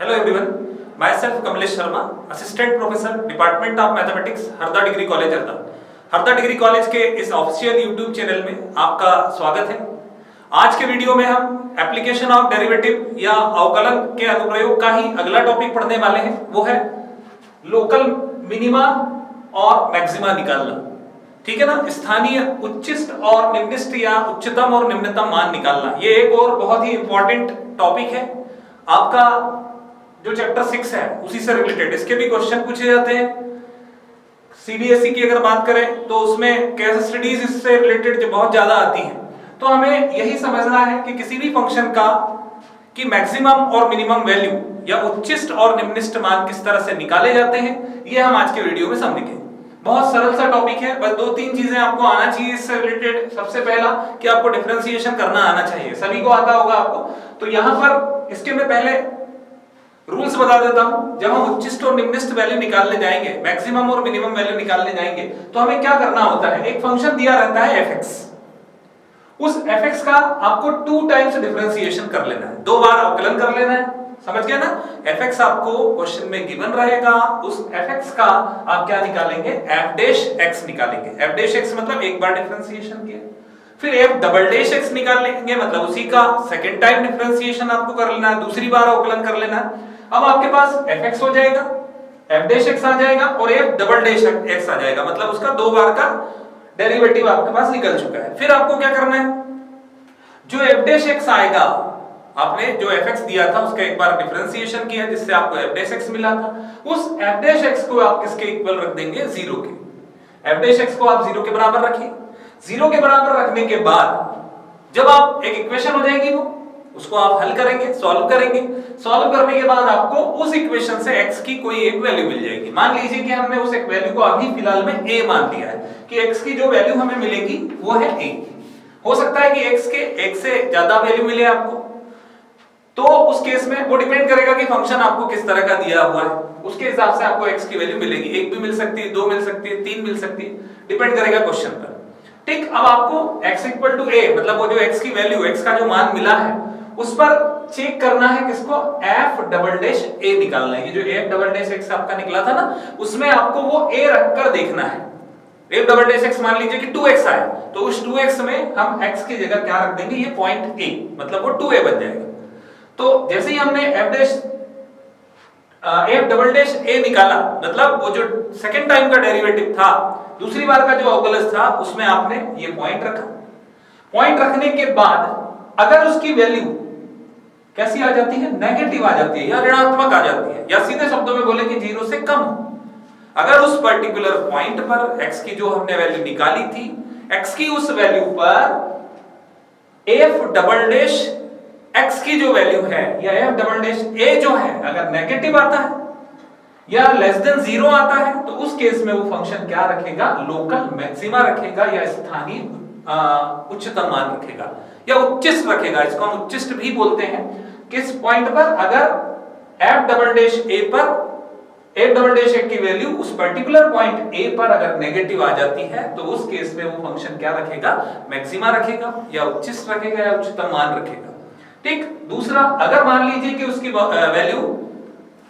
Hello everyone, myself Kamlesh Sharma, Assistant Professor, Department of Mathematics, Harda degree college Harda. Harda degree college के इस official YouTube channel में आपका स्वागत है। आज के वीडियो में हम एप्लीकेशन ऑफ डेरिवेटिव या अवकलन के अनुप्रयोग का ही अगला टॉपिक पढ़ने वाले हैं। वो है लोकल मिनिमा और मैक्सिमा निकालना। ठीक है ना, स्थानीय उच्चिष्ट और निम्निष्ट या उच्चतम और निम्नतम मान निकालना। ये एक और बहुत ही इंपॉर्टेंट टॉपिक है आपका जो चैप्टर 6 है उसी से रिलेटेड। इसके भी क्वेश्चन पूछे जाते हैं। सीबीएसई की अगर बात करें तो उसमें केस स्टडीज इससे रिलेटेड जो बहुत ज्यादा आती हैं। तो हमें यही समझना है कि किसी भी फंक्शन का कि मैक्सिमम और मिनिमम वैल्यू या उच्चिष्ट और निम्निष्ट मान किस तरह से निकाले जाते हैं, ये हम आज के वीडियो में समझेंगे। बहुत सरल सा टॉपिक है, बस 2-3 चीजें आपको आना चाहिए इससे रिलेटेड। सबसे पहला कि आपको डिफरेंशिएशन करना आना चाहिए, सभी को आता होगा आपको। तो यहां पर इसके मैं पहले रूल्स बता देता हूं। जब हम उच्चिष्ट और निम्निष्ट वैल्यू निकालने जाएंगे, मैक्सिमम और मिनिमम वैल्यू निकालने जाएंगे, तो हमें क्या करना होता है। एक फंक्शन दिया रहता है fx, उस fx का आपको 2 टाइम्स डिफरेंशिएशन कर लेना है, 2 बार अवकलन कर लेना है। समझ गए ना। fx आपको क्वेश्चन में गिवन रहेगा, उस fx का आप क्या निकालेंगे, f डैश x निकालेंगे। f डैश x मतलब एक बार डिफरेंशिएशन किया। फिर f डबल डैश x निकाल लेंगे, मतलब उसी का सेकंड टाइम डिफरेंशिएशन आपको कर लेना है, दूसरी बार अवकलन कर लेना है। अब आपके पास fx हो जाएगा, f डैश x आ जाएगा और f डबल डैश x आ जाएगा, मतलब उसका 2 बार का डेरिवेटिव आपके पास निकल चुका है। फिर आपको क्या करना है, जो f डैश x आएगा, आपने जो fx दिया था उसका एक बार डिफरेंशिएशन किया जिससे आपको f डैश x मिला था, उस f डैश x को आप किसके इक्वल रख देंगे, 0 के। f डैश x को आप 0 के बराबर रखिए। 0 के बराबर रखने के बाद जब आप एक इक्वेशन हो जाएगी वो, उसको आप हल करेंगे, सॉल्व करेंगे। सॉल्व करने के बाद आपको उस इक्वेशन से x की कोई एक वैल्यू मिल जाएगी। मान लीजिए कि हमने उस एक वैल्यू को अभी फिलहाल में a मान लिया है कि x की जो वैल्यू हमें मिलेगी वो है a। हो सकता है कि x के 1 से ज्यादा वैल्यू मिले आपको, तो उस केस में वो डिपेंड करेगा कि फंक्शन आपको किस तरह का दिया हुआ है, उसके हिसाब से आपको x की वैल्यू मिलेगी। 1 भी मिल सकती है, 2 मिल सकती है, 3 मिल सकती है, डिपेंड करेगा क्वेश्चन पर। ठीक, अब आपको x इक्वल टू a, मतलब वो जो x की वैल्यू, x का जो मान मिला है उस पर चेक करना है किसको, f डबल डैश a निकालना है। ये जो f डबल डैश x आपका निकला था ना, उसमें आपको वो a रखकर देखना है। f डबल डैश x मान लीजिए कि 2x आया, तो उस 2x में हम x की जगह क्या रख देंगे, ये पॉइंट a, मतलब वो 2a बन जाएगा। तो जैसे ही हमने f डबल डैश a निकाला, मतलब वो जो सेकंड टाइम का डेरिवेटिव था, दूसरी बार का जो अवकलज था, उसमें आपने ये पॉइंट रखा। पॉइंट रखने के बाद अगर उसकी वैल्यू कैसी आ जाती है, नेगेटिव आ जाती है या ऋणात्मक आ जाती है, या सीधे शब्दों में बोले कि 0 से कम, अगर उस पर्टिकुलर पॉइंट पर x की जो हमने वैल्यू निकाली थी, x की उस वैल्यू पर f डबल डैश x की जो वैल्यू है या f डबल डैश a जो है, अगर नेगेटिव आता है या लेस देन 0 आता है, तो उस केस में वो फंक्शन क्या रखेगा, लोकल मैक्सिमा रखेगा या स्थानीय उच्चतम मान रखेगा या उच्चिष्ट रखेगा। इसको हम उच्चिष्ट भी बोलते हैं। किस पॉइंट पर, अगर f डबल डैश a पर, f डबल डैश a की वैल्यू उस पर्टिकुलर पॉइंट a पर अगर नेगेटिव आ जाती है, तो उस केस में वो फंक्शन क्या रखेगा, मैक्सिमा रखेगा या उच्चिष्ट रखेगा या उच्चतम मान रखेगा। ठीक, दूसरा, अगर मान लीजिए कि उसकी वैल्यू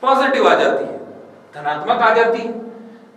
पॉजिटिव आ जाती है, धनात्मक आ जाती है,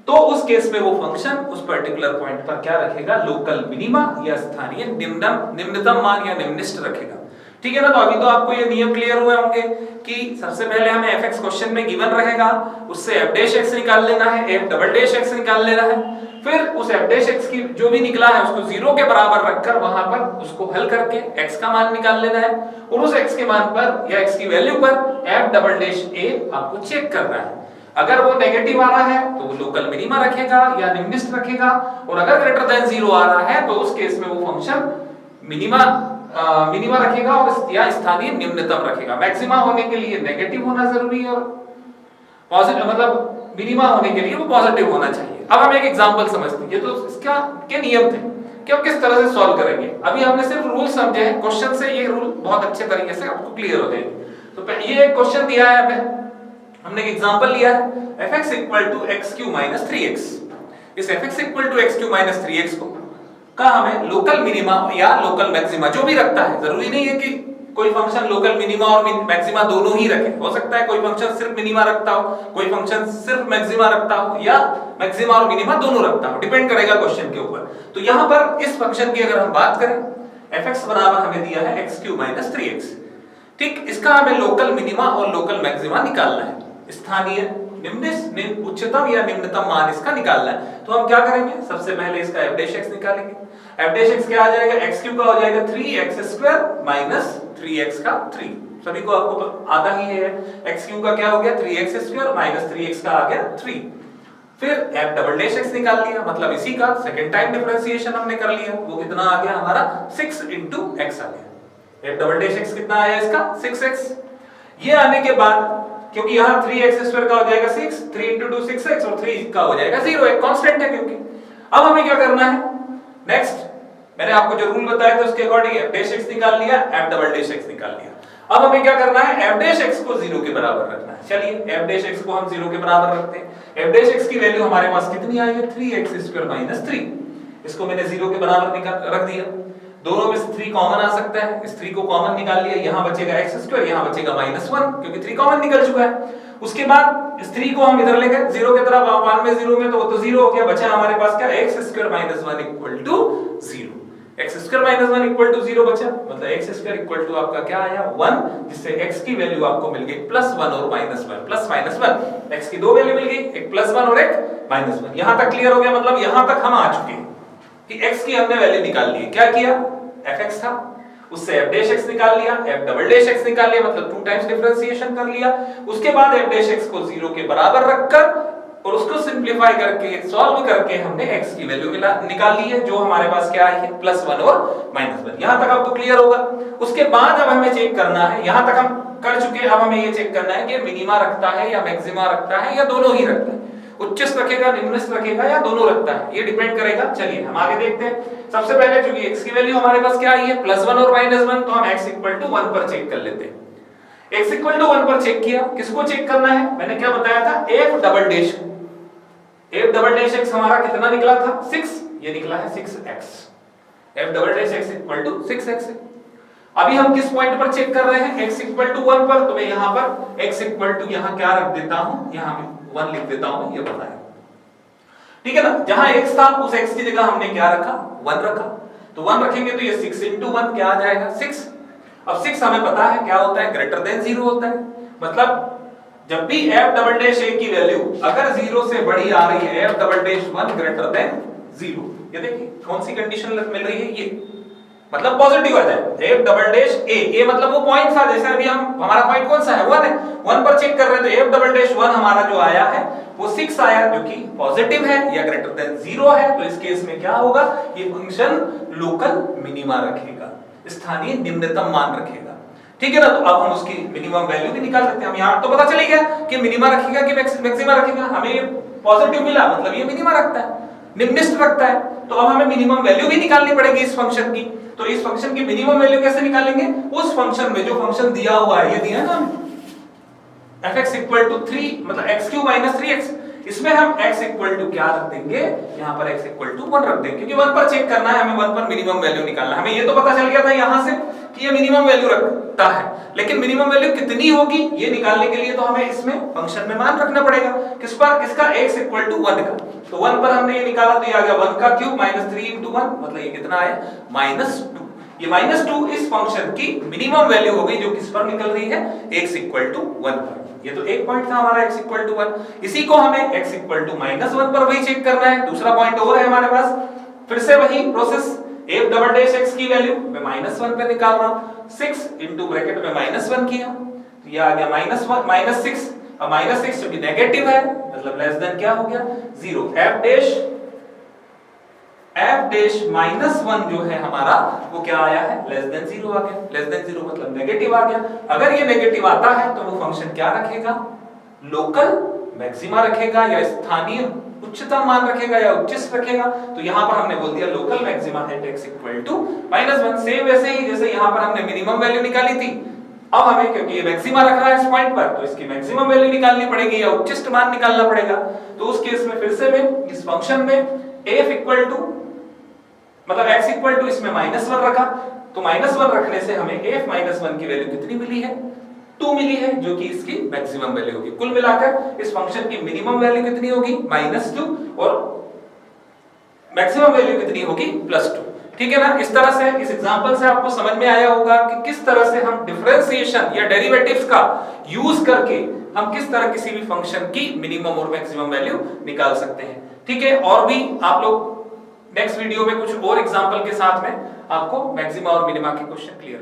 तो उस केस में वो फंक्शन उस पर्टिकुलर पॉइंट पर क्या रखेगा, लोकल मिनिमा या स्थानीय निम्नतम मान या निम्निष्ट रखेगा। ठीक है ना। तो अभी तो आपको ये नियम क्लियर हुए होंगे कि सबसे पहले हमें fx क्वेश्चन में गिवन रहेगा, उससे f डैश x निकाल लेना है, f डबल डैश x निकाल लेना है। फिर उस f डैश x की जो भी निकला है उसको 0 के बराबर रखकर वहां पर उसको हल करके x का मान निकाल लेना है, और उस x के मान पर या x की वैल्यू पर f डबल डैश a आपको चेक करना है। अगर वो नेगेटिव आ रहा है तो वो लोकल मिनिमा रखेगा या निम्निष्ट रखेगा, और अगर ग्रेटर देन 0 आ रहा है तो उस केस में वो फंक्शन मिनिमा रखेगा और या स्थानीय निम्नतम रखेगा। मैक्सिमा होने के लिए नेगेटिव होना जरूरी है और पॉजिटिव, मतलब मिनिमा होने के लिए वो पॉजिटिव होना चाहिए। अब हम एक एग्जांपल समझते हैं। ये तो इसका के नियम थे कि हम किस तरह से सॉल्व करेंगे। अभी हमने सिर्फ रूल समझे हैं, क्वेश्चन से ये रूल बहुत अच्छे तरीके से आपको क्लियर हो जाएंगे। तो ये एक क्वेश्चन दिया है हमें, हमने एक एग्जांपल लिया है, fx = x³ - 3x। इस fx = x³ - 3x को का हमें लोकल मिनिमा या लोकल मैक्सिमा जो भी रखता है, जरूरी नहीं है कि कोई फंक्शन लोकल मिनिमा और मैक्सिमा दोनों ही रखे। हो सकता है कोई फंक्शन सिर्फ मिनिमा रखता हो, कोई फंक्शन सिर्फ मैक्सिमा रखता हो, या मैक्सिमा और मिनिमा दोनों रखता हो, डिपेंड करेगा क्वेश्चन के ऊपर। तो यहां पर इस फंक्शन की अगर हम बात करें, fx बराबर हमें दिया है x³ - 3x। ठीक, इसका हमें लोकल मिनिमा और लोकल मैक्सिमा निकालना है, स्थानीय उच्चतम या निम्नतम मान इसका निकालना है। तो हम क्या करेंगे, सबसे पहले इसका f' निकालेंगे। f' क्या आ जाएगा, x³ का हो जाएगा 3x² - 3x का 3। सभी को आपको तो आता ही है, x³ का क्या हो गया 3x² - 3x का आ गया 3। फिर f" निकाल लिया, मतलब इसी का सेकंड टाइम डिफरेंशिएशन हमने कर लिया। वो कितना आ गया हमारा 6 × x आ गया। f" कितना आया इसका 6x। ये आने के बाद क्योंकि यहाँ 3x² का हो जाएगा 6, 3 × 2 6x, और 3 का हो जाएगा 0, एक कांस्टेंट है क्योंकि। अब हमें क्या करना है, नेक्स्ट मैंने आपको जो रूल बताया था उसके अकॉर्डिंग f' निकाल लिया, f" निकाल लिया। अब हमें क्या करना है, f' को 0 के बराबर रखना है। चलिए f' को हम 0 के बराबर रखते हैं। f' की वैल्यू हमारे पास कितनी आई है 3x² - 3। इसको मैंने 0 के बराबर रख दिया। दोनों में से 3 कॉमन आ सकता है, इस 3 को कॉमन निकाल लिया, यहां बचेगा x², यहां बचेगा -1 क्योंकि 3 कॉमन निकल चुका है। उसके बाद इस 3 को हम इधर लेकर 0 की तरफ, 1 में 0 में तो वो तो 0 हो गया, बचा हमारे पास क्या x² - 1 = 0। x² - 1 = 0 बचा, मतलब x² आपका क्या आया 1, जिससे x की वैल्यू आपको मिल गई +1 और -1, +-1। x की दो वैल्यू मिल गई, एक +1 और एक -1। यहां तक क्लियर हो गया, मतलब यहां तक हम आ चुके हैं कि x की हमने वैल्यू निकाल ली है। क्या किया, fx था, उससे f' निकाल लिया, f" निकाल लिया, मतलब 2 टाइम्स डिफरेंशिएशन कर लिया। उसके बाद f' को 0 के बराबर रखकर और उसको सिंपलीफाई करके सॉल्व करके हमने x की वैल्यू निकाल ली है, जो हमारे पास क्या आई है +1 और -1। यहां तक आपको क्लियर होगा। उसके बाद अब हमें चेक करना है, यहां तक हम कर चुके हैं, अब हमें ये चेक करना है कि मिनिमा रखता है या मैक्सिमा रखता है या दोनों ही रखता है, उच्चस्थ रखेगा, निम्नस्थ रखेगा या दोनों रखता है, ये डिपेंड करेगा। चलिए हम आगे देखते हैं। सबसे पहले चूंकि x की वैल्यू हमारे पास क्या आई है +1 और -1, तो हम x = 1 पर चेक कर लेते हैं। x = 1 पर चेक किया, किसको चेक करना है, मैंने क्या बताया था f'। f" हमारा कितना निकला था 6, ये निकला है 6x। f" = 6x। अभी हम किस पॉइंट पर चेक कर रहे हैं, x = 1 पर, तो मैं यहां पर x = यहां क्या रख देता हूं, यहां मैं 1 लिख देता हूं, ये बताया, ठीक है ना। जहां x था उस x की जगह हमने क्या रखा 1 रखा, तो 1 रखेंगे तो ये 6 × 1 क्या आ जाएगा 6। अब 6 हमें पता है क्या होता है, >0 होता है, मतलब जब भी f" की वैल्यू अगर 0 से बड़ी आ रही है, f"1 > 0, ये देखिए कौन सी कंडीशन मिल रही है, ये मतलब पॉजिटिव आ जाए, f"a मतलब वो पॉइंट था, जैसे अभी हमारा पॉइंट कौन सा है 1 है, 1 पर चेक कर रहे हैं, तो f"1 हमारा जो आया है वो 6 आया, जो कि पॉजिटिव है या >0 है। तो इस केस में क्या होगा, ये फंक्शन लोकल मिनिमा रखेगा, स्थानीय निम्नतम मान रखेगा, ठीक है ना। तो अब हम उसकी मिनिमम वैल्यू भी निकाल सकते हैं। हम यहां तो पता चल गया कि मिनिमा रखेगा कि मैक्सिमा रखेगा, हमें ये पॉजिटिव मिला, मतलब ये मिनिमा रखता है, निम्नस्थ रखता है। तो अब हमें मिनिमम वैल्यू भी निकालनी पड़ेगी इस फंक्शन की। तो इस फंक्शन की मिनिमम वैल्यू कैसे निकालेंगे, उस फंक्शन में जो फंक्शन दिया हुआ है, ये दिया है ना fx = 3, मतलब x³ - 3x, इसमें हम x = क्या रख देंगे, यहां पर x = 1 रख देंगे, क्योंकि 1 पर चेक करना है, हमें 1 पर मिनिमम वैल्यू निकालना है। हमें ये तो पता चल गया था यहां से कि ये मिनिमम वैल्यू रखता है, लेकिन मिनिमम वैल्यू कितनी होगी ये निकालने के लिए तो हमें इसमें फंक्शन में मान रखना पड़ेगा। किस पर, किसका, x = 1 का। तो 1 पर हमने ये निकाला, तो ये आ गया 1 का क्यूब -3 × 1, मतलब ये कितना आया -2। ये -2 इस फंक्शन की मिनिमम वैल्यू हो गई, जो किस पर निकल रही है, x = 1 पर। ये तो एक पॉइंट था हमारा x = 1, इसी को हमें x = -1 पर वही चेक करना है। दूसरा पॉइंट और है हमारे पास, फिर से वही प्रोसेस, f" की वैल्यू मैं -1 पे निकाल रहा हूं, 6 × ब्रैकेट में -1 किया, तो ये आ गया -6। अब -6 जो कि नेगेटिव है, मतलब लेस देन क्या हो गया 0। f'-1 जो है हमारा वो क्या आया है, लेस देन 0 आ गया। लेस देन 0 मतलब नेगेटिव आ गया। अगर ये नेगेटिव आता है तो वो फंक्शन क्या रखेगा, लोकल मैक्सिमा रखेगा या स्थानीय उच्चतम मान रखेगा या उच्चस्थ रखेगा। तो यहां पर हमने बोल दिया लोकल मैक्सिमा है x = -1। सेम वैसे ही जैसे यहां पर हमने मिनिमम वैल्यू निकाली थी, अब हमें क्योंकि ये मैक्सिमा रख रहा है इस पॉइंट पर, तो इसकी मैक्सिमम वैल्यू निकालनी पड़ेगी या उच्चस्थ मान निकालना पड़ेगा। तो उस केस में फिर से मैं इस फंक्शन में f = मतलब x इक्वल टू इसमें -1 रखा, तो -1 रखने से हमें f -1 की वैल्यू कितनी मिली है, 2 मिली है, जो कि इसकी मैक्सिमम वैल्यू होगी। कुल मिलाकर इस फंक्शन की मिनिमम वैल्यू कितनी होगी, -2, और मैक्सिमम वैल्यू कितनी होगी, +2। ठीक है ना। इस तरह से इस एग्जांपल से आपको समझ में आया होगा कि किस तरह से हम डिफरेंशिएशन या डेरिवेटिव्स का यूज करके हम किस तरह किसी भी फंक्शन की मिनिमम और मैक्सिमम वैल्यू निकाल सकते हैं। ठीक है, और भी आप लोग नेक्स्ट वीडियो में कुछ और एग्जांपल के साथ में आपको मैक्सिमा और मिनिमा के क्वेश्चन क्लियर